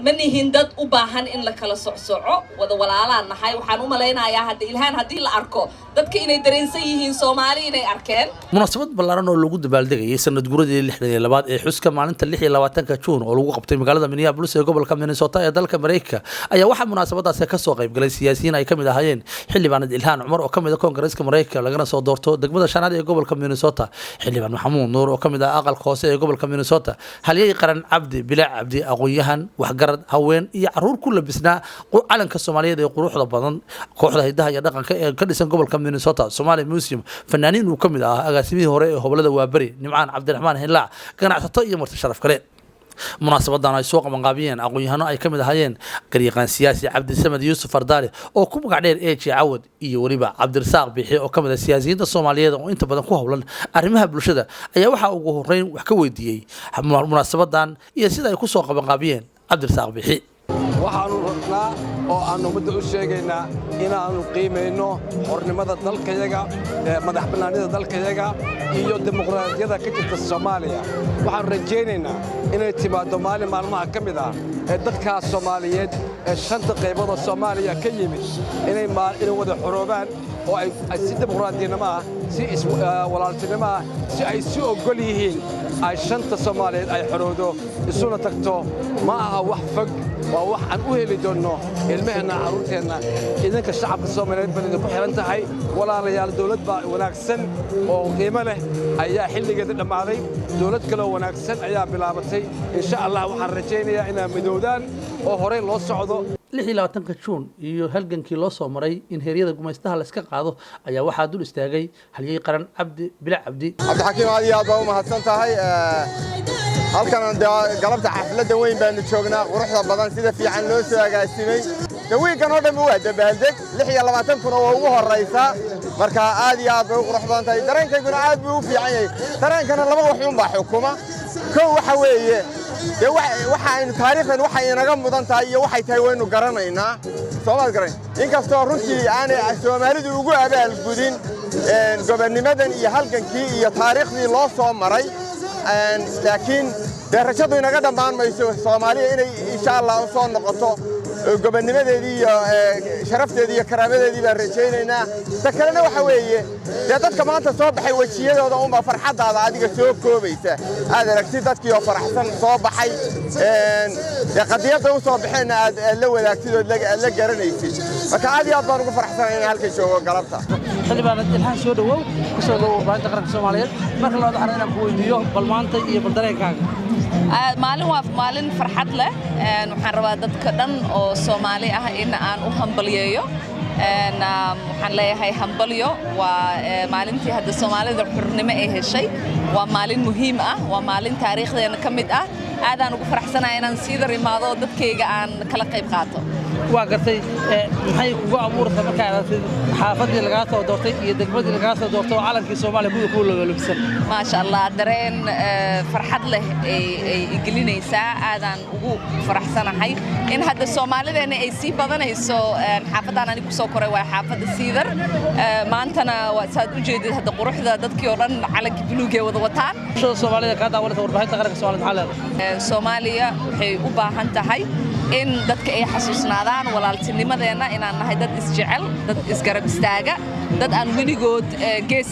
manihin dad u baahan in la kala socsoco wada walaalaan nahay waxaan u maleynayaa hadda ilhaan hadii la arko dadka inay dareensan yihiin Soomaali inay arkeen munaasabad ballaaran oo lagu dabaaldegayay sanad guuradii 62 ee xuska maalinta 26 Juun oo lagu qabtay magaalada Minneapolis ee gobolka Minnesota ee dalka Mareykanka ayaa waxa munaasabadaas ka soo qayb galay siyaasiyiin ay kamid ahaayeen xildhibaan Ilhaan Cumar oo kamid ah Koongareeska Mareykanka lagana soo doorto degmada shanaad ee gobolka Minnesota xildhibaan Maxamuud Nuur oo kamid ah aqalka hoose ee gobolka Minnesota halyay qaran Cabdi Bilaac Cabdi aqoonyahan waxgarad haween iyo caruur ku labisnaa calanka Soomaaliyeed ee quruxda badan kooxda hidaha iyo dhaqanka ee ka dhisan gobolka Minnesota Somali Museum fanaaniin uu kamid ah agaasimihii hore ee hobolada Waabari Nimcaan Cabdiraxmaan Hilaac ganacsato iyo marti sharaf kale munaasabadan ay soo qabanqaabiyeen aqoonyahano ay kamid ahaayeen garyaqaan siyaasi Cabdi Samad Yuusuf Fardaali oo ku magac dheer AJ Cawad iyo waliba Cabdirasaaq Bixi oo kamid ah siyaasiyiinta Soomaaliyeed oo inta badan ku hawlan arrimaha bulshada ayaa waxa ugu horeyn wax ka weydiiyay munaasabadan iyo sida ay ku soo qabanqaabiyeen Cabdirasaaq Bixi waxaanu rabnaa oo aan ummadda u sheegaynaa inaanu qiimayno xornimada dalkayaga madax bannaanida dalkayaga iyo dimuqraadiyadda ka jirta Soomaaliya waxaan rajaynaynaa inay timaado maalin maalmaha ka mid ah ee dadka Soomaaliyeed ee shanta qaybood oo Soomaaliya ka yimid inay wada xoroobaan oo ay si dimuqraadiyadnimo ah si walaaltinimo ah si ay si ogol yihiin ay shanta Soomaaliyeed ay xoroodo isuna tagto ma aha wax fog waa wax aan u heli doono ilmaheena caruurteena idinka shacabka Soomaaliyeed bal idinku xiran tahay walaalayaal dawlad baa wanaagsan oo qiimo leh ayaa xilligeeda dhamaaday dawlad kale oo wanaagsan ayaa bilaabatay insha Allah waxaan rajaynayaa inaan midoodaan oo hore loo socdo 26 Juun iyo halgankii loo soo maray in heeryada gumaystaha la iska qaado ayaa waxa dul istaagay halyay qaran Cabdi Bilaac Cabdi Xakiim aad baa u mahadsan tahay halkan galabta xafladda weyn baanu joognaa quruxda badan sida fiican loo soo agaasimay dawiigan oo dhan waa dabaaldeg 26 kun oo ugu horeysa marka aad iyo aad bay u qurux badan tahay dareenkayguna aad buu u fiican yahay dareenkana laba wax uun baa xukuma koow waxa weeye waxa aynu taariikhdan waxa inaga mudan tahay iyo waxay tahay waynu garanaynaa Soomaali garan inkastoo runtii aanay Soomaalidu ugu abaal gudin gobonnimadan iyo halgankii iyo taariikhdii loo soo maray laakiin darajadu inaga dhamaan mayso Soomaaliya inay insha Allah soo noqoto gobonnimadeedii iyo sharafteedii iyo karaamadeedii baan rajaynaynaa ta kalena waxa weeye dadka maanta soo baxay wajiyadooda uma farxadaada adiga soo koobaysa aad aragtid dadkii oo faraxsan soo baxay qadiyada u soo baxeen aad la wadaagtid oo la garanaysid marka aad iyo aad baan ugu faraxsanahay in halka joogo galabta xildhibaan Ilhaan soo dhawow ku soo dhawow baanta qaranka Soomaaliyeed marka la wada inaan ku weydiiyo bal maanta iyo bal dareenkaaga maalin farxad leh waxaan rabaa dadka dhan oo Soomaali ah in aan u hambaliyeeyo waxaan leeyahay hambalyo waa maalintii hadda Soomaalida xornimo ay heshay waa maalin muhiim ah waa maalin taariikhdeena ka mid ah aadaan ugu faraxsanahay inaan sida rimaado dadkayga aan kala qayb qaato waa gartay maxay kugu abuurtay marka aad xaafadii laga soo doortay iyo degmadii laga soo doortay oo calankii Soomaaliya ku lagaalibsan ma sha Allah dareen farxad leh ay igelinaysa aadaan ugu faraxsanahay in hadda Soomaalideena ay si badanayso xaafadan anigu soo koray waa xaafada Siidar maantana waa saad u jeedid hadda quruxda dadkii oo dhan calanka buluug ee wada wataan Soomaalida ka daawanaysa warbaahinta qaranka Soomaaliya Soomaaliya waxay u baahan tahay in dadka ay xasuusnaadaan walaaltinimadeena inaan nahay dad isjecel dad isgarab istaaga dad aan weligood gees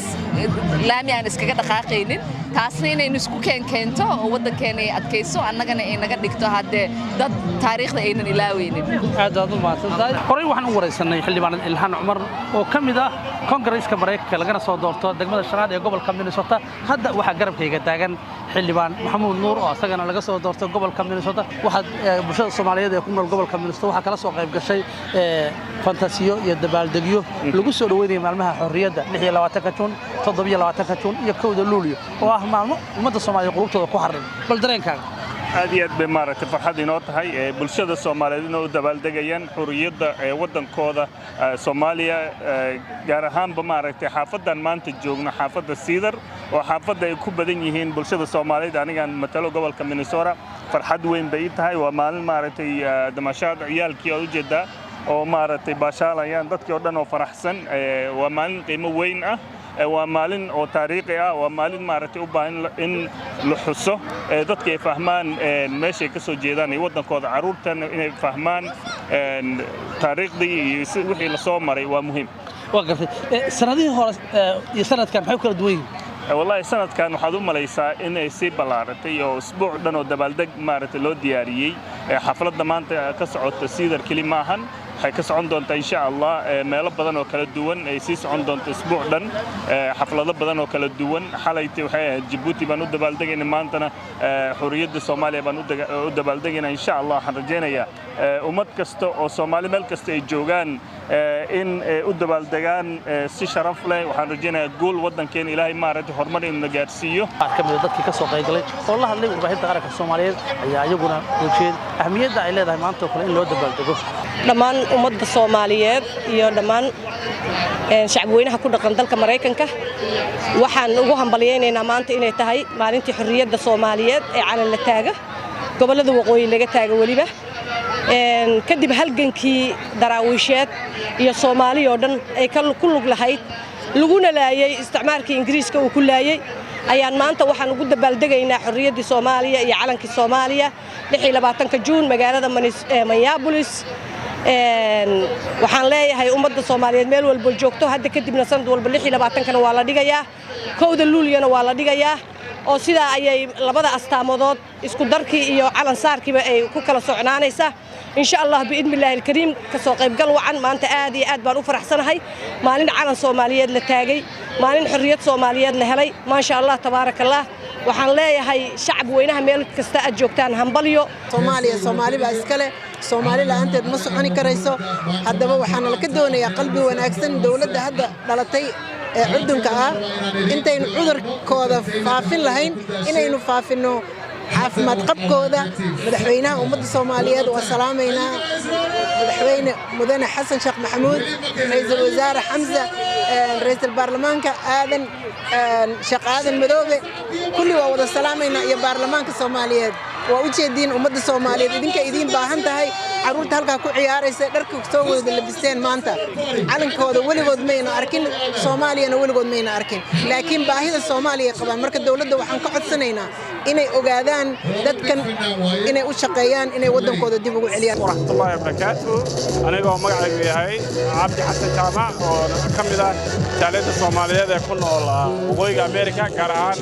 laami aan iskaga dhaqaaqaynin taasna inaynu isku keento oo waddankeena ay adkayso annagana ay naga dhigto haddee dad taariikhda aynan ilaaweynin aad u mahadsantahay horey waxaan u wareysanay xildhibaan Ilhaan Cumar oo ka mid ah Koongareeska Mareykanka lagana soo doorto degmada shanaad ee gobolka Minnesota hadda waxa garabkayga taagan xildhibaan Maxamuud Nuur oo asagana laga soo doorto gobolka Minnesota waxa bulshada Soomaaliyeed ee ku nool gobolka Minnesota waxa kala soo qayb gashay fantasiyo iyo dabaaldegyo lagu soo dhaweeyay maalmaha xorriyadda 26 Juun 27 Juun iyo 1 Luulyo oo ah maalmo ummadda Soomaaliyeed qulubtooda ku xarrin bal dareenkaaga aad iyo aad bay maaragtay farxad inoo tahay bulshada Soomaaliyeed inuu dabaaldegayaan xorriyadda waddankooda Soomaaliya gaar ahaanba maaragtay xaafadan maanta joogno xaafada Siidar oo xaafada ay ku badan yihiin bulshada Soomaaliyeed aniga matalo gobolka Minnesota farxad weyn bay tahay waa maalin maaragtay damashaad ciyaalkii oo jeeda oo maaragtay baashaalayaan dadkii oo dhan oo faraxsan waa maalin qiimo weyn ah waa maalin oo taariikhi ah waa maalin maaragtay u baahan in la xuso dadka ay fahmaan meeshay ka soo jeedaan iyo waddankooda carruurtana inay fahmaan taariikhdii iyo wixii la soo maray waa muhiim waa gartay sanadihii hore iyo sanadkan maxay kala duwan yihiin wallahi sanadkan waxaad u malaysaa inay sii ballaaratay oo isbuuc dhan oo dabaaldeg maaragtay loo diyaariyey xafladda maanta ka socota siidar keli maahan waxay ka socon doontaa insha Allah meelo badan oo kala duwan ay sii socon doonto isbuuc dhan xaflado badan oo kala duwan xalayti waxay ahayd Djibouti baan u dabaaldegaynaa maantana xurriyadda Soomaaliya baan u dabaaldegaynaa insha Allah waxaan rajaynayaa ummad kasta oo Soomaali meel kasta ay joogaan in u dabaaldegaan si sharaf leh waxaan rajaynayaa gool waddankeena Ilaahay maaragtay horumar inuu gaarsiiyo kamid dadkii ka soo qaybgalay oo la hadlay warbaahinta qaranka Soomaaliyeed ayaa iyaguna bulshada ahmiyadda ay leedahay maanta oo kale in loo dabaaldego dhammaan ummadda Soomaaliyeed iyo dhammaan shacabweynaha ku dhaqan dalka Mareykanka waxaan ugu hambalyeeynaa maanta inay tahay maalintii xurriyadda Soomaaliyeed ee calan la taaga gobolada waqooyi laga taaga waliba kadib halgankii daraawiisheed iyo Soomaali oo dhan ay ku lug lahayd laguna laayay isticmaalkii Ingiriiska uu ku laayay ayaan maanta waxaan ugu dabaaldegaynaa xurriyaddii Soomaaliya iyo calankii Soomaaliya 26 Juun magaalada Minneapolis waxaan leeyahay ummadda Soomaaliyeed meel walba joogto hadda kadibna sanad walba 26 waa la dhigayaa kowda luuliyana waa la dhigayaa oo sidaa ayay labada astaamood isku darkii iyo calan saarkiiba ay ku kala socnaanaysaa insha Allah biidmillahi alkariim ka soo qaybgal wacan maanta aad iyo aad baan u faraxsanahay maalin calan Soomaaliyeed la taagay maalin xurriyad Soomaaliyeed la helay ma sha Allah tabaarakallah waxaan leeyahay shacab weynaha meel kasta aad joogtaan hambalyo Soomaali baa iska leh Soomaali la'aanteed ma soconi karayso haddaba waxaan la ka doonayaa qalbi wanaagsan dawladda hadda dhalatay ee cudunka ah intaynu cudurkooda faafin lahayn inaynu faafino caafimaad qabkooda madaxweynaha ummadda Soomaaliyeed waa salaameynaa madaxweyne mudane Xasan Sheekh Maxamuud ra'iisul wasaare Xamza ra'iisul baarlamaanka aadan Sheekh Aadan Madoobe kulli waa wada salaameynaa iyo baarlamaanka Soomaaliyeed waa u jeedin ummadda Soomaaliyeed idinka idin baahan tahay caruurta halka ku ciyaaraysa dharka soo wada labisteen maanta calankooda waligood mayna arkin Soomaaliyana waligood mayna arkin laakiin baahida Soomaaliya qabaan marka dawladda waxaan ka codsanaynaa inay ogaadaan dadkan inay u shaqeeyaan inay wadankooda dib ugu celiyaan waraxmatullaahi wabarakaatuh aniga oo magacaygu yahay Cabdi Xasan Jaamac oo ka mid ah jaaliyadda Soomaaliyeed ee ku nool waqooyiga Ameerika gaar ahaan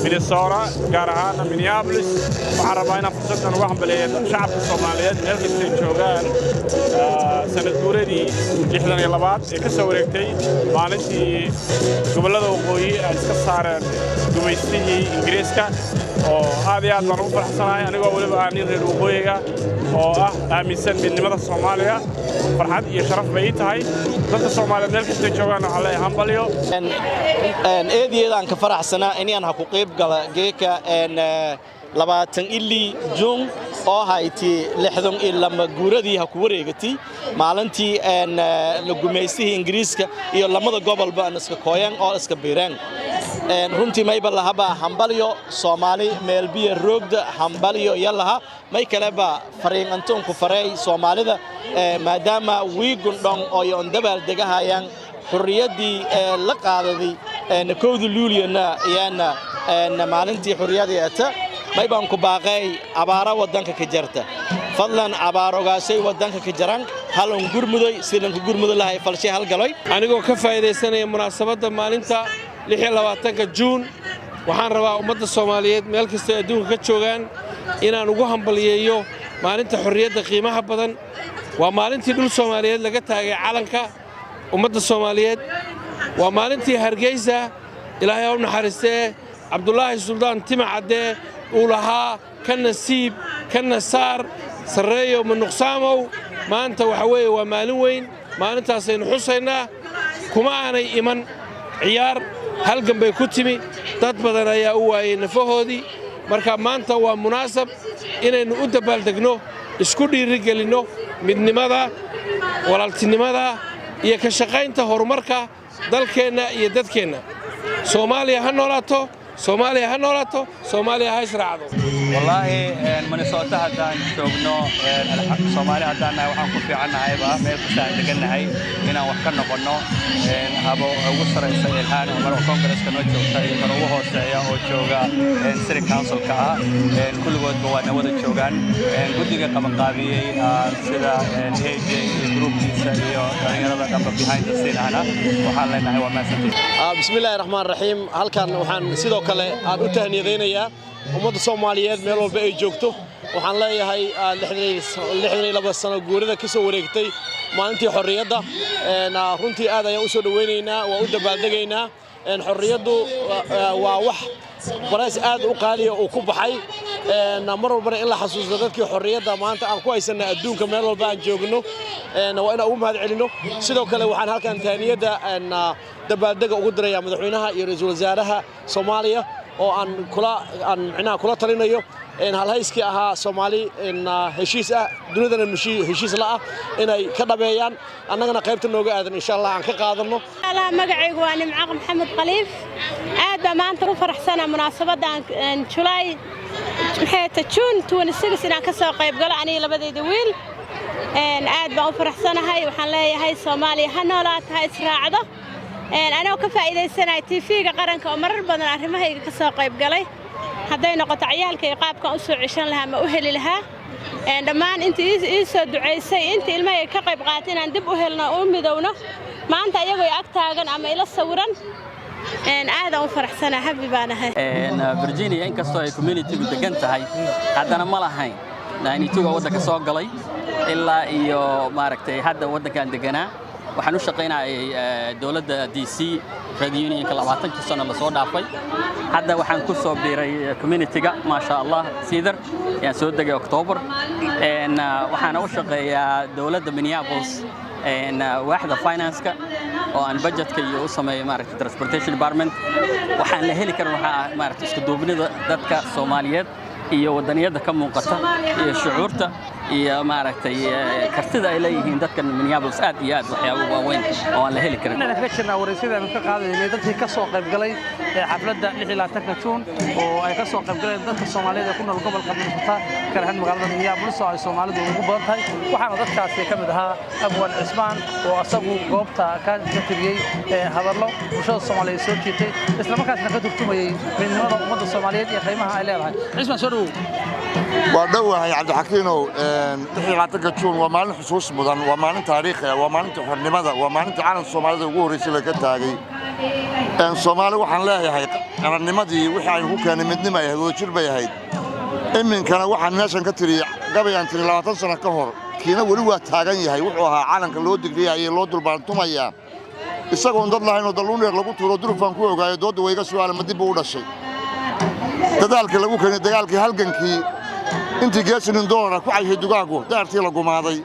Minnesota gaar ahaan Minneapolis waxaan rabaa inaan fursadan uga hambaliyeeyo shacabka Soomaaliyeed meel kasta ay joogaan sanad guuradii 62 ee ka soo wareegtay maalintii gobolada waqooyi ay iska saareen gumaystihii Ingiriiska oo aad iyo aad baan ugu faraxsanahay anigoo waliba aan reer waqooyiga oo ah aaminsan midnimada Soomaaliya farxad iyo sharaf bay tahay dadka Soomaaliyeed meel kasta ay joogaan waxa la hambaliyo eedeedaan ka faraxsanaa inaan ha ku qayb gala geeka 20 Juun oo hayti 62 guuradii ha ku wareegatay maalintii la gumaystihii Ingiriiska iyo lamada gobolba iska kooyan oo iska biireen runtii mayba lahaba hambalyo Soomaali meelbiya roogda hambalyo yalaha may kale ba fariinantoon ku faray Soomaalida maadaama wiigundon oo yoon dabaal degahayaan xurriyadii la qaadaday kowda luuliyana iyana maalintii xurriyadeeta may baan ku baaqay abaara wadanka ka jirta fadlan abaarogaasay wadanka ka jiraan halon gurmuday sidan ku gurmudo lahay falshay hal galay anigoo ka faa'iideysanaya munaasabadda maalinta 26 Juun waxaan rabaa ummadda Soomaaliyeed meel kasta adduunka ka joogaan inaan ugu hambaliyeeyo maalinta xurriyadda qiimaha badan waa maalintii dhul Soomaaliyeed laga taagay calanka ummadda Soomaaliyeed waa maalintii Hargeysa Ilaahay u naxariistee Cabdullaahi Suldaan Timacade uu lahaa ka nasiib ka nasaar sareeyo manuqsaamow maanta waxa weeye waa maalin weyn maalintaas aynu xusaynaa kuma aanay iman ciyaar halgan bay ku timi dad badan ayaa u waayay nafahoodii marka maanta waa munaasab inaynu u dabaaldegno isku dhiirigelinno midnimada walaaltinimada iyo ka shaqaynta horumarka dalkeenna iyo dadkeenna Soomaaliya ha noolaato Soomaaliya ha israacdo wallaahi Minnesota haddaan joogno Soomaali haddaan waxaan ku fiicanahayba meel kasta aan degannahay inaan wax ka noqono habo ugu sareysa ilhaan Umar oo Congress-ka noo joogta iyo kan ugu hooseeya oo jooga City Council-ka kulligoodba waa wada joogaan guddiga qabanqaabiyey sida AJ groupkiisa iyo dhalinyarada dhanba behind the scene ahna waxaan leenahay waa maasantiin bismillaahi raxmaani raxiim halkan waxaan sidoo kale aan u tahniyadeynayaa ummadda Soomaaliyeed meel walba ay joogto waxaan leeyahay 62 sano guurida ka soo wareegtay maalintii xorriyadda runtii aad ayaan u soo dhaweynaynaa waa u dabaaldegaynaa xorriyaddu waa wax barays aad u qaaliya oo ku baxay mar walbana in la xasuusto dadkii xorriyadda maanta aan ku haysanay adduunka meel walba aan joogno waa inaan ugu mahad celino sidoo kale waxaan halkan tahniyada dabaaldega ugu dirayaa madaxweynaha iyo ra'iisul wasaaraha Soomaaliya oo aan kula talinayo halhayskii ahaa Soomaali heshiis ah dunidana heshiis la ah inay ka dhabeeyaan annagana qaybta nooga aadan insha Allah aan ka qaadano magacaygu waa Nimco Maxamed Khaliif aad baan maanta u faraxsanahay munaasabadan July June 26 inaan ka soo qayb galo aniga labadeeda wiil aad baan u faraxsanahay waxaan leeyahay Soomaaliya ha noolaato ha israacdo anoo ka faa'iideysanahay TV-ga qaranka oo marar badan arrimahayga ka soo qayb galay hadday noqoto ciyaalka iyo qaabkan u soo ceshan lahaa ma u heli lahaa dhammaan intii ii soo duceysay intii ilmahay ka qayb qaateen aan dib u helno oo midowno maanta ayagoo ag taagan ama ila sawiran aad aan u faraxsanahay happy baan ahay Virginia inkastoo ay community-gu degan tahay haddana ma lahayn 92 waddanka soo galay ilaa iyo maaragtay hadda waddankan deganaa waxaan u shaqaynayay dawladda DC Trade Union-ka 20 sano la soo dhaafay hadda waxaan ku soo biiray community-ga ma sha Allah Cedar yaan soo degay October waxaan u shaqeeyaa dawladda Minneapolis waaxda finance-ka oo aan budget-ka iyo u sameeyo maaragtay transportation department waxaan la heli karin waxa maaragtay isku duubnida dadka Soomaaliyeed iyo wadaniyada ka muuqata iyo shucuurta iyo maaragtay kartida ay leeyihiin dadka Minneapolis aad iyo aad waxyaabo waaweyn oo aan la heli karin ka jirnaa waraysiga aan ka qaadaynay dadkii ka soo qayb galay xafladda 26 June oo ay ka soo qayb galeen dadka Soomaaliyeed ee ku nool gobolka Minnesota gaar ahaan magaalada Minneapolis oo ay Soomaalidu ugu badan tahay waxaana dadkaasi ka mid ahaa Abwaan Cismaan oo asagu goobta ka tiriyay hadallo bulshada Soomaaliyeed soo jiitay isla markaasna ka turjumayay midnimada ummadda Soomaaliyeed iyo qiimaha ay leedahay Cismaan soo dhawow waa dhawahay Cabdixakiinow 26 June waa maalin xusuus mudan waa maalin taariikhi ah waa maalinta xornimada waa maalinta caalamka Soomaalida ugu horeysay laga taagay Soomaali waxaan leeyahay qarannimadii wixii ay ku keenay midnimo ay wadajir bay ahayd iminkana waxaan meeshan ka tiriyay gabayaan tiri 20 sano ka hor kiina wali waa taagan yahay wuxuu ahaa caalamka loo digriyay loo dulbaantumaya isagoo dad lahayn oo daluuneer lagu tuuro durufan ku ogaayo dooda wayga su'aal ma dib u dhashay dadaalka lagu keenay dagaalkii halgankii intii geesinin doolar ku cayhay dugaagu daartii la gumaaday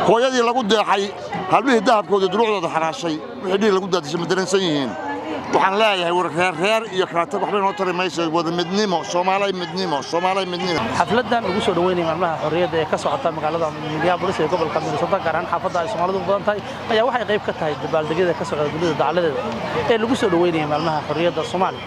hooyadii lagu deexay halbihii dahabkooda duruucdooda xaraashay wixii dhig lagu daadisay madaransan yihiin waxaan leeyahay war reer iyo karaatag waxba inoo tari mayso wada midnimo Soomaaliya xafladan ugu soo dhaweynay maalmaha xorriyadda ee ka socota magaalada Minneapolis ee gobolka Minnesota gaar ahaan xaafadda ay Soomaalidu u badan tahay ayaa waxay qayb ka tahay dabaaldegyada ka socda dunida dacaladeeda ee lagu soo dhaweynay maalmaha xorriyadda Soomaaliya